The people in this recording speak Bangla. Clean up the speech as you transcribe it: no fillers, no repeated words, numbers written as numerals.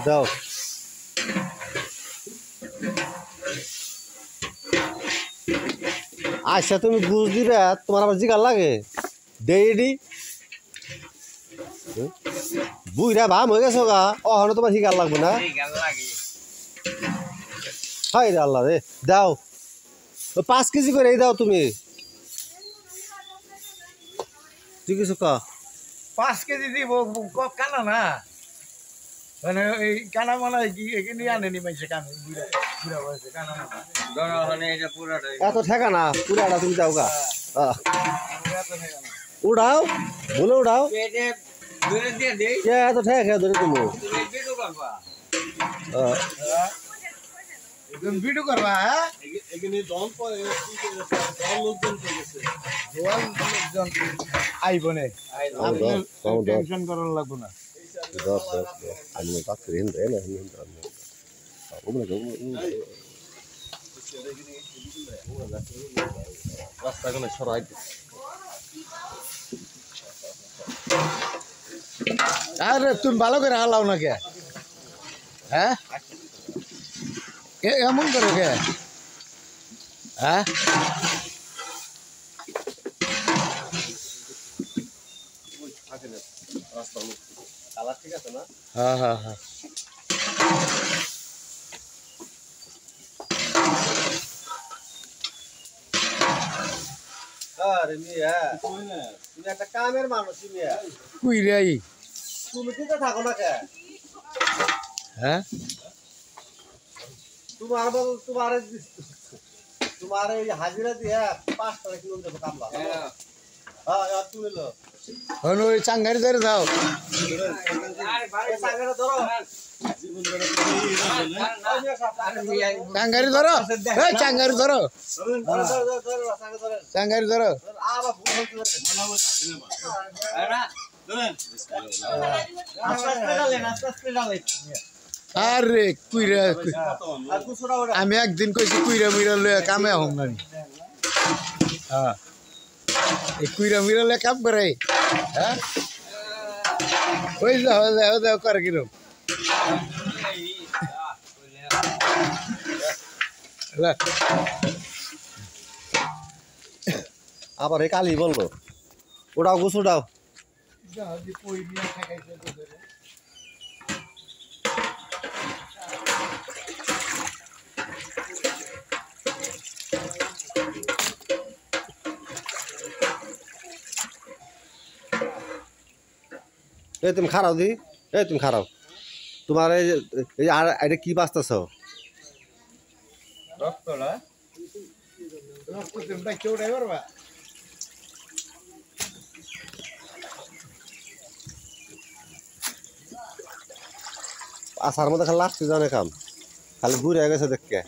দাও আচ্ছা তুমি বুঝ দিবে তোমার আবার জিগার লাগে ডেইডি বুইরা ভাম হয়ে গেছো গা অহনো তোমার হিগার লাগবে না হাই রে আল্লাহ রে দাও 5 কেজি করে এই দাও তুমি ঠিক আছে কা 5 কেজি দিব কানা না মানে এই কানা মানে কি এখানে আনেনি মাইছে কানা বুড়া বুড়া বয়সে কানা না ধরো মানে এটা পুরাটাই এত ঠেকা না পুরাটা তুমি দাও গা উড়াও বলে উড়াও এটা ধরে দিয়ে দেই কে এত ঠেকা ধরে তুমি তুমি ভিডিও করবা একদম ভিডিও করবা হ্যাঁ এখানে জন পরে জন লোকজন করেছে জন লোকজন আইবনে আপনি টেনশন করার লাগবে না আমি পাত্র হিন্দ না হিন্দ ওমরা রাস্তা কোন সরাই আরে তুমি ভালো করে হালাও না কে হ্যাঁ এমন করো কে হ্যাঁ ঠিক আছে না হ্যাঁ হ্যাঁ হ্যাঁ আরে মিয়া তুমি একটা কামের মানুষ মিয়া কুই রে তুমি কি থাকো না কে হ্যাঁ তোমার এই হাজিরা দিয়ে 5 টাকা কিলো দেবো কামলা হ্যাঁ আর তুমি লো ওই চাঙ্গারি ধরে দাও চাঙ্গারি ধরো চাঙ্গারি ধরো চাঙ্গারি ধরো আরে কুইরা আমি একদিন কইছি কুইরা মিরা লয়ে কামে হম না হ্যাঁ এই কুইরা মিরা লয়ে কাম করে হ্যাঁ ওই যাও করে কিরম আবার এই কালি বলবো ওটাও গুছ ওটাও এই তুমি খারাও দি এই তুমি খারাও তোমার এই আর এটা কি বাঁচতেছ রক্ত না রক্ত তোমরা কেউ ড্রাইভার বা আসার মধ্যে খালি লাস্টে জানে কাম খালি ঘুরে গেছে দেখকে